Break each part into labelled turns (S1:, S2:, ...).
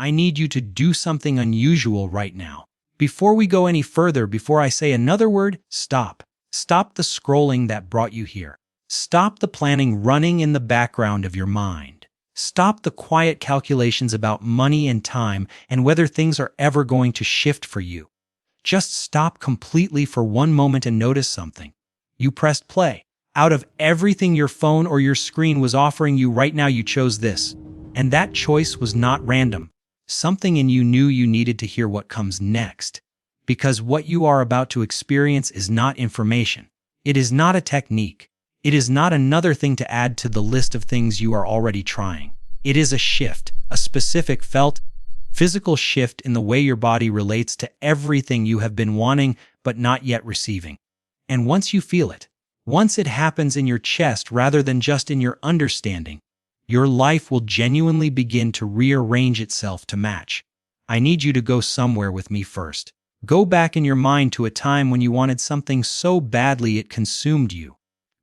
S1: I need you to do something unusual right now. Before we go any further, before I say another word, stop. Stop the scrolling that brought you here. Stop the planning running in the background of your mind. Stop the quiet calculations about money and time and whether things are ever going to shift for you. Just stop completely for one moment and notice something. You pressed play. Out of everything your phone or your screen was offering you right now, you chose this. And that choice was not random. Something in you knew you needed to hear what comes next. Because what you are about to experience is not information. It is not a technique. It is not another thing to add to the list of things you are already trying. It is a shift, a specific felt, physical shift in the way your body relates to everything you have been wanting but not yet receiving. And once you feel it, once it happens in your chest rather than just in your understanding, your life will genuinely begin to rearrange itself to match. I need you to go somewhere with me first. Go back in your mind to a time when you wanted something so badly it consumed you.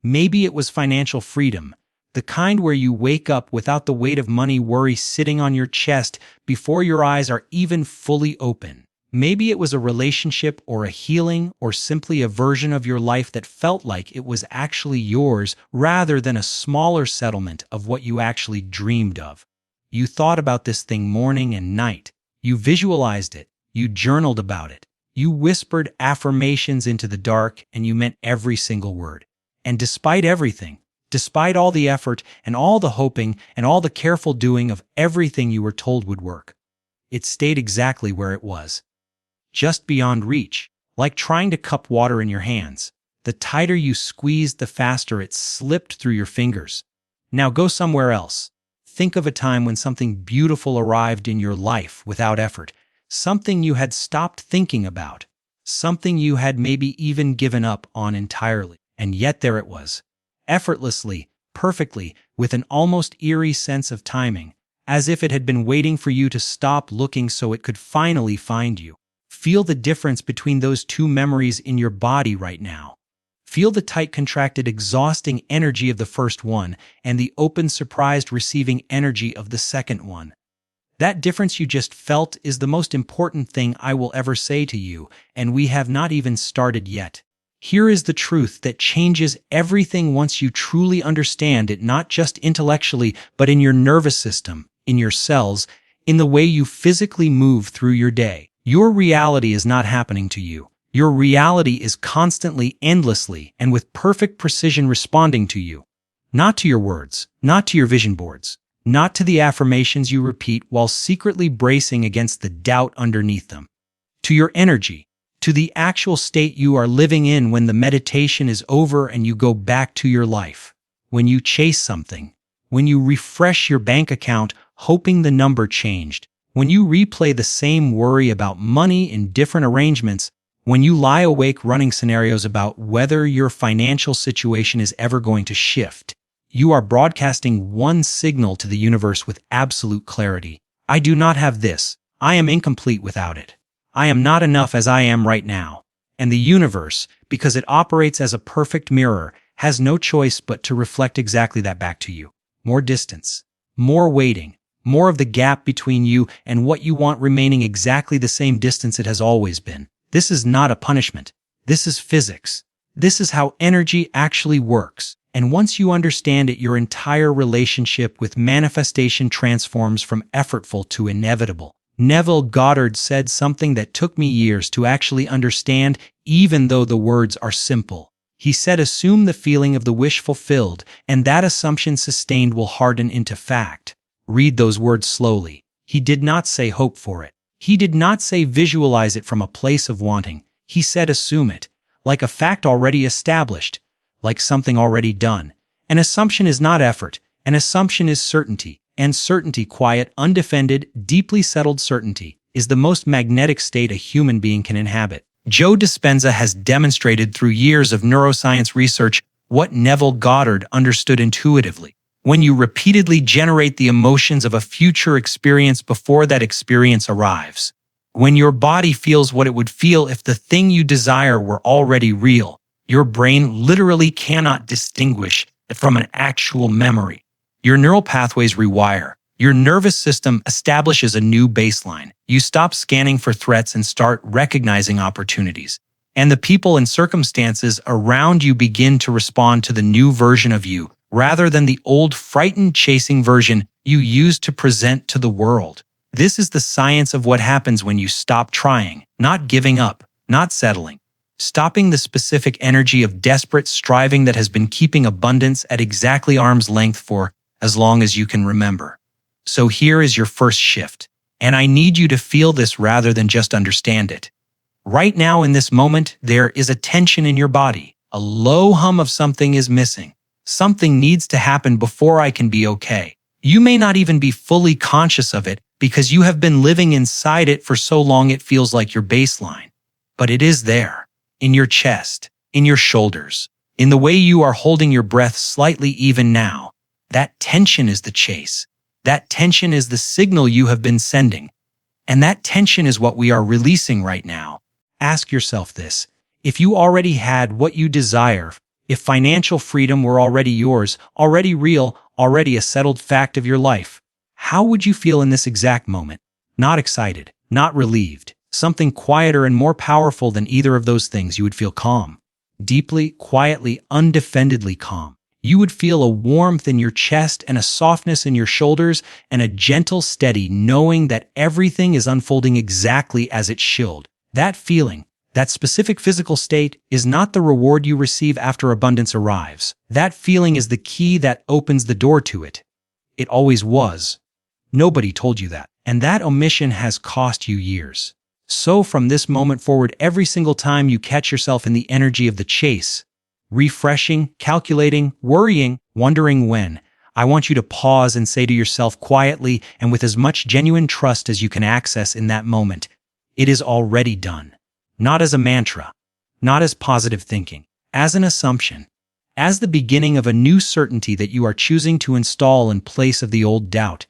S1: Maybe it was financial freedom, the kind where you wake up without the weight of money worry sitting on your chest before your eyes are even fully open. Maybe it was a relationship or a healing or simply a version of your life that felt like it was actually yours rather than a smaller settlement of what you actually dreamed of. You thought about this thing morning and night. You visualized it. You journaled about it. You whispered affirmations into the dark and you meant every single word. And despite everything, despite all the effort and all the hoping and all the careful doing of everything you were told would work, it stayed exactly where it was. Just beyond reach, like trying to cup water in your hands. The tighter you squeezed, the faster it slipped through your fingers. Now go somewhere else. Think of a time when something beautiful arrived in your life without effort, something you had stopped thinking about, something you had maybe even given up on entirely. And yet there it was, effortlessly, perfectly, with an almost eerie sense of timing, as if it had been waiting for you to stop looking so it could finally find you. Feel the difference between those two memories in your body right now. Feel the tight, contracted, exhausting energy of the first one and the open, surprised, receiving energy of the second one. That difference you just felt is the most important thing I will ever say to you, and we have not even started yet. Here is the truth that changes everything once you truly understand it, not just intellectually, but in your nervous system, in your cells, in the way you physically move through your day. Your reality is not happening to you. Your reality is constantly, endlessly, and with perfect precision responding to you. Not to your words, not to your vision boards, not to the affirmations you repeat while secretly bracing against the doubt underneath them. To your energy, to the actual state you are living in when the meditation is over and you go back to your life. When you chase something, when you refresh your bank account hoping the number changed, when you replay the same worry about money in different arrangements, when you lie awake running scenarios about whether your financial situation is ever going to shift, you are broadcasting one signal to the universe with absolute clarity. I do not have this. I am incomplete without it. I am not enough as I am right now. And the universe, because it operates as a perfect mirror, has no choice but to reflect exactly that back to you. More distance, more waiting, more of the gap between you and what you want remaining exactly the same distance it has always been. This is not a punishment. This is physics. This is how energy actually works. And once you understand it, your entire relationship with manifestation transforms from effortful to inevitable. Neville Goddard said something that took me years to actually understand, even though the words are simple. He said, assume the feeling of the wish fulfilled, and that assumption sustained will harden into fact. Read those words slowly. He did not say hope for it. He did not say visualize it from a place of wanting. He said assume it, like a fact already established, like something already done. An assumption is not effort. An assumption is certainty. And certainty, quiet, undefended, deeply settled certainty, is the most magnetic state a human being can inhabit. Joe Dispenza has demonstrated through years of neuroscience research what Neville Goddard understood intuitively. When you repeatedly generate the emotions of a future experience before that experience arrives, when your body feels what it would feel if the thing you desire were already real, your brain literally cannot distinguish it from an actual memory. Your neural pathways rewire. Your nervous system establishes a new baseline. You stop scanning for threats and start recognizing opportunities. And the people and circumstances around you begin to respond to the new version of you, rather than the old frightened chasing version you used to present to the world. This is the science of what happens when you stop trying, not giving up, not settling. Stopping the specific energy of desperate striving that has been keeping abundance at exactly arm's length for as long as you can remember. So here is your first shift, and I need you to feel this rather than just understand it. Right now in this moment, there is a tension in your body. A low hum of something is missing. Something needs to happen before I can be okay. You may not even be fully conscious of it because you have been living inside it for so long it feels like your baseline. But it is there, in your chest, in your shoulders, in the way you are holding your breath slightly even now. That tension is the chase. That tension is the signal you have been sending. And that tension is what we are releasing right now. Ask yourself this. If you already had what you desire, if financial freedom were already yours, already real, already a settled fact of your life, how would you feel in this exact moment? Not excited, not relieved. Something quieter and more powerful than either of those things. You would feel calm. Deeply, quietly, undefendedly calm. You would feel a warmth in your chest and a softness in your shoulders and a gentle, steady knowing that everything is unfolding exactly as it should. That feeling, that specific physical state, is not the reward you receive after abundance arrives. That feeling is the key that opens the door to it. It always was. Nobody told you that. And that omission has cost you years. So from this moment forward, every single time you catch yourself in the energy of the chase, refreshing, calculating, worrying, wondering when, I want you to pause and say to yourself quietly and with as much genuine trust as you can access in that moment, it is already done. Not as a mantra, not as positive thinking, as an assumption, as the beginning of a new certainty that you are choosing to install in place of the old doubt.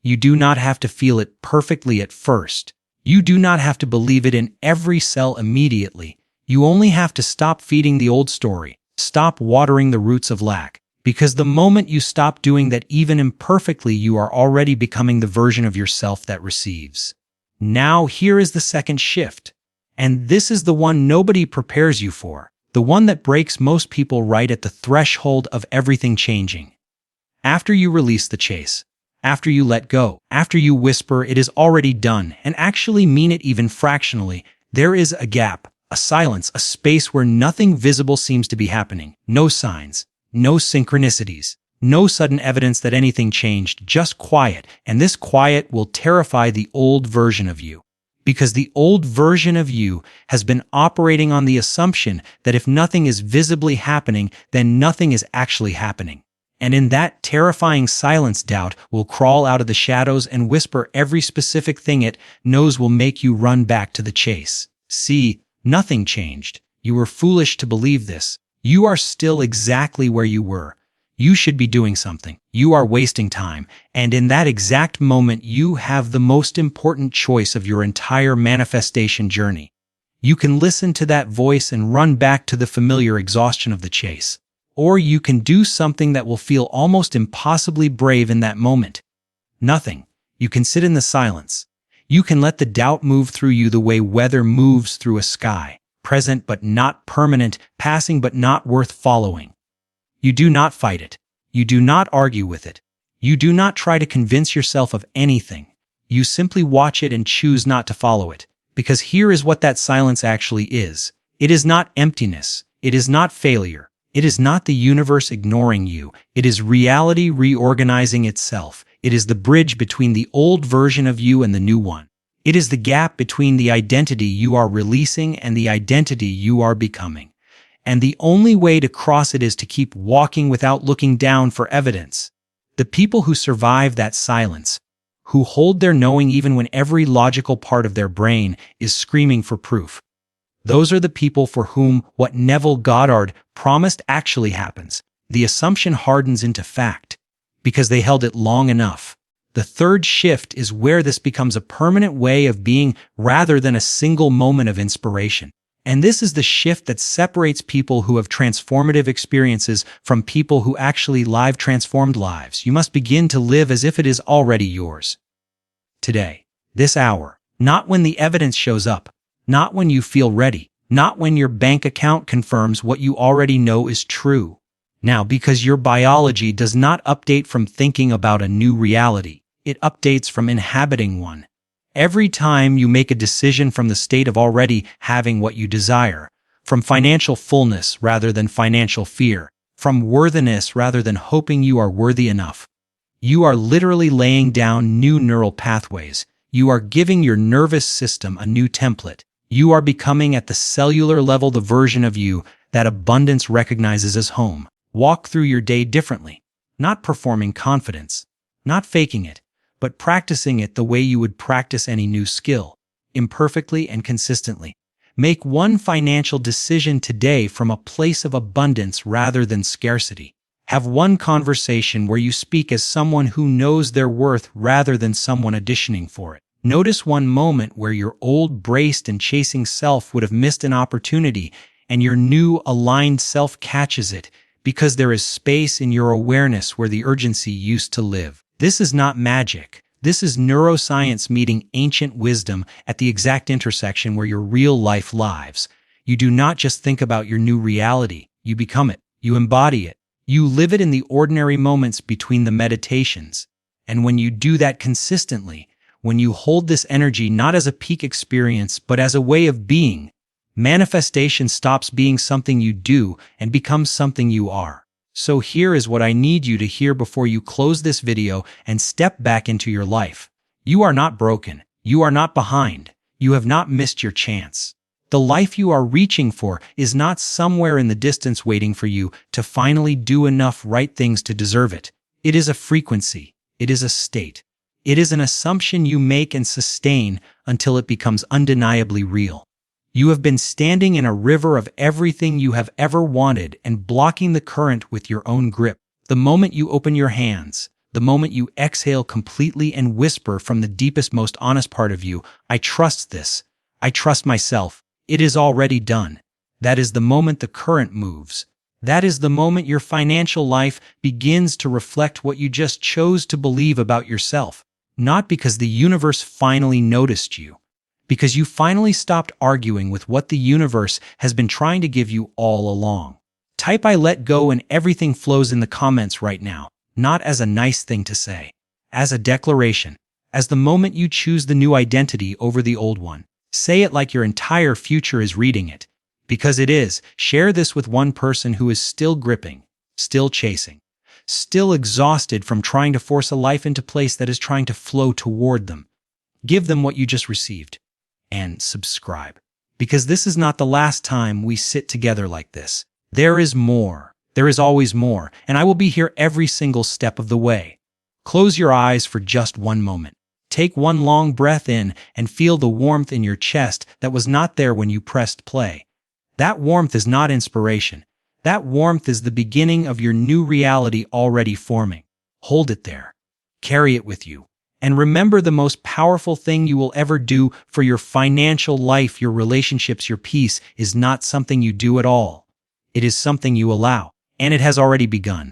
S1: You do not have to feel it perfectly at first. You do not have to believe it in every cell immediately. You only have to stop feeding the old story. Stop watering the roots of lack, because the moment you stop doing that even imperfectly, you are already becoming the version of yourself that receives. Now here is the second shift, and this is the one nobody prepares you for, the one that breaks most people right at the threshold of everything changing. After you release the chase, after you let go, after you whisper it is already done and actually mean it even fractionally, there is a gap. A silence, a space where nothing visible seems to be happening. No signs, no synchronicities, no sudden evidence that anything changed, just quiet. And this quiet will terrify the old version of you. Because the old version of you has been operating on the assumption that if nothing is visibly happening, then nothing is actually happening. And in that terrifying silence, doubt will crawl out of the shadows and whisper every specific thing it knows will make you run back to the chase. See, nothing changed. You were foolish to believe this. You are still exactly where you were. You should be doing something. You are wasting time. And in that exact moment, you have the most important choice of your entire manifestation journey. You can listen to that voice and run back to the familiar exhaustion of the chase. Or you can do something that will feel almost impossibly brave in that moment. Nothing. You can sit in the silence. You can let the doubt move through you the way weather moves through a sky, present but not permanent, passing but not worth following. You do not fight it. You do not argue with it. You do not try to convince yourself of anything. You simply watch it and choose not to follow it. Because here is what that silence actually is. It is not emptiness. It is not failure. It is not the universe ignoring you. It is reality reorganizing itself. It is the bridge between the old version of you and the new one. It is the gap between the identity you are releasing and the identity you are becoming. And the only way to cross it is to keep walking without looking down for evidence. The people who survive that silence, who hold their knowing even when every logical part of their brain is screaming for proof, those are the people for whom what Neville Goddard promised actually happens. The assumption hardens into fact, because they held it long enough. The third shift is where this becomes a permanent way of being rather than a single moment of inspiration. And this is the shift that separates people who have transformative experiences from people who actually live transformed lives. You must begin to live as if it is already yours. Today, this hour, not when the evidence shows up, not when you feel ready, not when your bank account confirms what you already know is true. Now, because your biology does not update from thinking about a new reality, it updates from inhabiting one. Every time you make a decision from the state of already having what you desire, from financial fullness rather than financial fear, from worthiness rather than hoping you are worthy enough, you are literally laying down new neural pathways. You are giving your nervous system a new template. You are becoming at the cellular level the version of you that abundance recognizes as home. Walk through your day differently, not performing confidence, not faking it, but practicing it the way you would practice any new skill, imperfectly and consistently. Make one financial decision today from a place of abundance rather than scarcity. Have one conversation where you speak as someone who knows their worth rather than someone auditioning for it. Notice one moment where your old braced and chasing self would have missed an opportunity and your new aligned self catches it because there is space in your awareness where the urgency used to live. This is not magic. This is neuroscience meeting ancient wisdom at the exact intersection where your real life lives. You do not just think about your new reality. You become it. You embody it. You live it in the ordinary moments between the meditations. And when you do that consistently, when you hold this energy not as a peak experience but as a way of being, manifestation stops being something you do and becomes something you are. So here is what I need you to hear before you close this video and step back into your life. You are not broken. You are not behind. You have not missed your chance. The life you are reaching for is not somewhere in the distance waiting for you to finally do enough right things to deserve it. It is a frequency. It is a state. It is an assumption you make and sustain until it becomes undeniably real. You have been standing in a river of everything you have ever wanted and blocking the current with your own grip. The moment you open your hands, the moment you exhale completely and whisper from the deepest, most honest part of you, I trust this. I trust myself. It is already done. That is the moment the current moves. That is the moment your financial life begins to reflect what you just chose to believe about yourself. Not because the universe finally noticed you, because you finally stopped arguing with what the universe has been trying to give you all along. Type I let go and everything flows in the comments right now, not as a nice thing to say, as a declaration, as the moment you choose the new identity over the old one. Say it like your entire future is reading it, because it is. Share this with one person who is still gripping, still chasing, still exhausted from trying to force a life into place that is trying to flow toward them. Give them what you just received. And subscribe, because this is not the last time we sit together like this. There is more. There is always more, and I will be here every single step of the way. Close your eyes for just one moment. Take one long breath in and feel the warmth in your chest that was not there when you pressed play. That warmth is not inspiration. That warmth is the beginning of your new reality already forming. Hold it there. Carry it with you. And remember, the most powerful thing you will ever do for your financial life, your relationships, your peace, is not something you do at all. It is something you allow, and it has already begun.